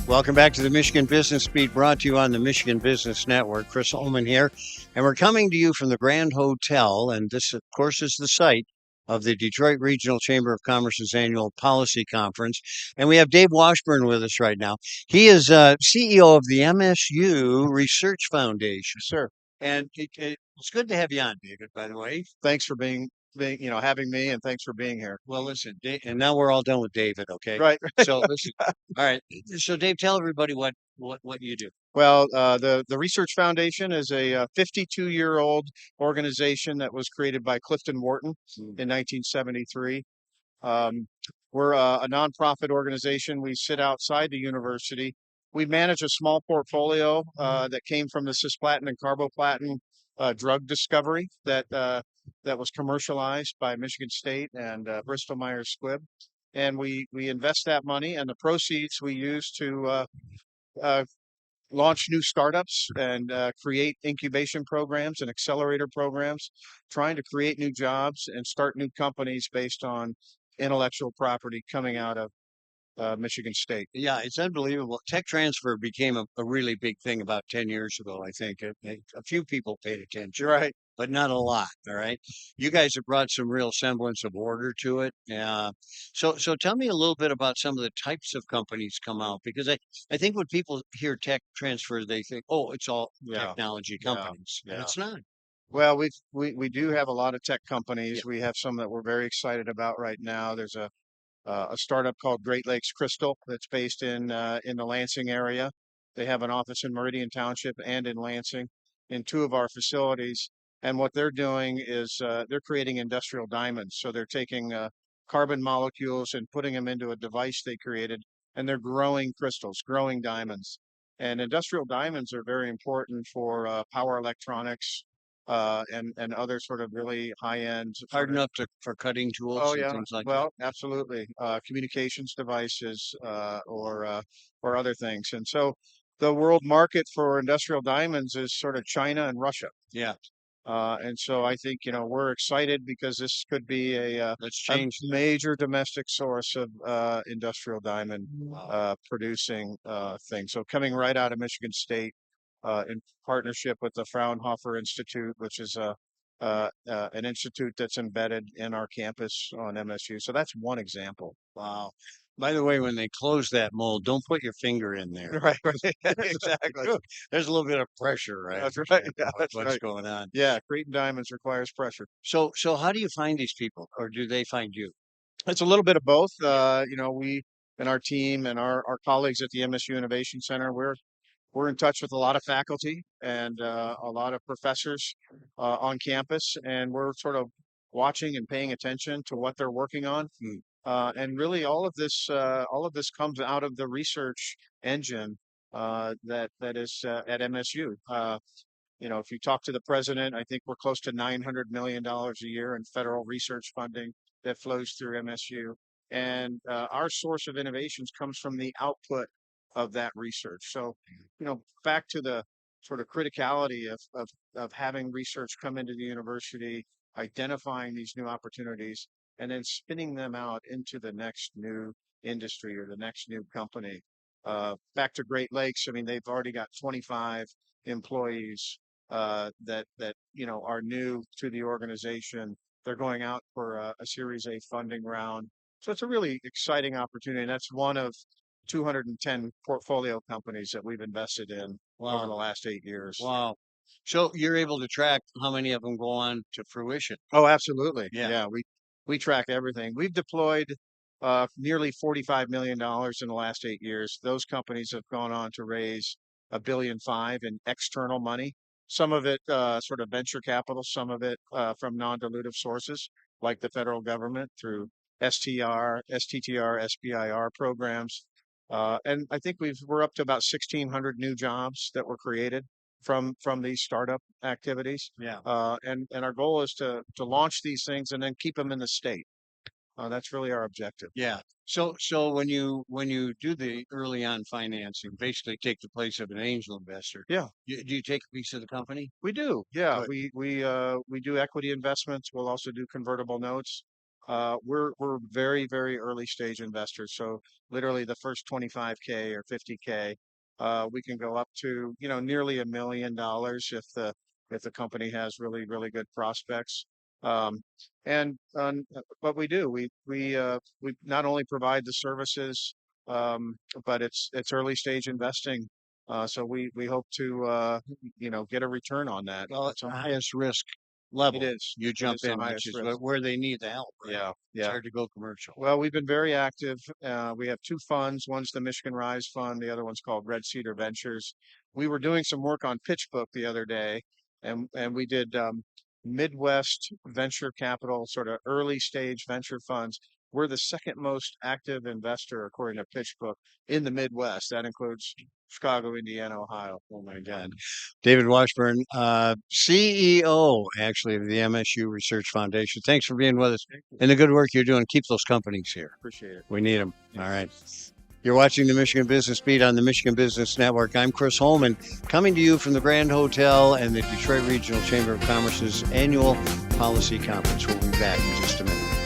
Welcome back to the Michigan Business Beat, brought to you on the Michigan Business Network. Chris Holman here, and we're coming to you from the Grand Hotel, and this, of course, is the site of the Detroit Regional Chamber of Commerce's annual policy conference. And we have Dave Washburn with us right now. He is CEO of the MSU Research Foundation. Sure. And it's good to have you on, David, by the way. Thanks for having me, and thanks for being here. Well, listen, and now we're all done with David, okay? Right. So listen, all right. So Dave, tell everybody what you do. Well, the Research Foundation is a 52-year-old organization that was created by Clifton Wharton in 1973. Um, we're a nonprofit organization. We sit outside the university. We manage a small portfolio that came from the cisplatin and carboplatin drug discovery that was commercialized by Michigan State and Bristol Myers Squibb. And we invest that money, and the proceeds we use to uh, launch new startups and create incubation programs and accelerator programs, trying to create new jobs and start new companies based on intellectual property coming out of Michigan State. Yeah, it's unbelievable. Tech transfer became a really big thing about 10 years ago, I think. A few people paid attention, Right. but not a lot. All right. You guys have brought some real semblance of order to it. So tell me a little bit about some of the types of companies come out, because I think when people hear tech transfer, they think, oh, it's all Yeah. technology Yeah. companies. And Yeah. it's not. Well, we do have a lot of tech companies. Yeah. We have some that we're very excited about right now. There's a startup called Great Lakes Crystal that's based in the Lansing area. They have an office in Meridian Township and in Lansing, in two of our facilities. And what they're doing is they're creating industrial diamonds. So they're taking carbon molecules and putting them into a device they created, and they're growing crystals, growing diamonds. And industrial diamonds are very important for power electronics, and other sort of really high-end. Hard enough for cutting tools Oh and yeah, things like that. well, absolutely. Communications devices, or other things. And so the world market for industrial diamonds is sort of China and Russia. Yeah. And so I think, we're excited because this could be Let's a change that. major domestic source of industrial diamond Wow. producing things. So coming right out of Michigan State, in partnership with the Fraunhofer Institute, which is an institute that's embedded in our campus on MSU. So that's one example. Wow. By the way, when they close that mold, don't put your finger in there. Right, right. Exactly. There's a little bit of pressure, right? That's right. Yeah, About that's what's right. going on. Yeah, creating diamonds requires pressure. So how do you find these people, or do they find you? It's a little bit of both. Yeah. We and our team and our colleagues at the MSU Innovation Center, we're in touch with a lot of faculty and a lot of professors on campus, and we're sort of watching and paying attention to what they're working on. Hmm. And really, all of this comes out of the research engine that is at MSU. If you talk to the president, I think we're close to $900 million a year in federal research funding that flows through MSU. And our source of innovations comes from the output of that research. So, back to the sort of criticality of having research come into the university, identifying these new opportunities, and then spinning them out into the next new industry or the next new company. Back to Great Lakes, I mean, they've already got 25 employees that are new to the organization. They're going out for a Series A funding round. So it's a really exciting opportunity. And that's one of 210 portfolio companies that we've invested in over the Wow. last 8 years. Wow. So you're able to track how many of them go on to fruition. Oh, absolutely. Yeah. Yeah, we track everything. We've deployed nearly $45 million in the last 8 years. Those companies have gone on to raise $1.5 billion in external money. Some of it sort of venture capital, some of it from non-dilutive sources like the federal government through STTR, SBIR programs. And I think we're up to about 1,600 new jobs that were created from these startup activities. Yeah. And our goal is to launch these things and then keep them in the state. That's really our objective. Yeah. So when you do the early on financing, basically take the place of an angel investor, Yeah, do you take a piece of the company? we do. Yeah, Good. we do equity investments. We'll also do convertible notes. we're very, very early stage investors. So literally the first 25K or 50K, we can go up to, nearly $1 million if the company has really, really good prospects. Um, but we do, we not only provide the services, but it's early stage investing. So we hope to, get a return on that. Well, it's So the highest risk it level. is. You It jump is the in, which highest is risk. where they need the help, right? Yeah, It's yeah. hard to go commercial. Well, we've been very active. We have two funds. One's the Michigan Rise Fund. The other one's called Red Cedar Ventures. We were doing some work on PitchBook the other day, and we did Midwest venture capital, sort of early stage venture funds. We're the second most active investor, according to PitchBook, in the Midwest. That includes Chicago, Indiana, Ohio. Oh my God. David Washburn, CEO actually of the MSU Research Foundation. Thanks for being with us and the good work you're doing. Keep those companies here. Appreciate it. We need them. All right. You're watching the Michigan Business Beat on the Michigan Business Network. I'm Chris Holman, coming to you from the Grand Hotel and the Detroit Regional Chamber of Commerce's annual policy conference. We'll be back in just a minute.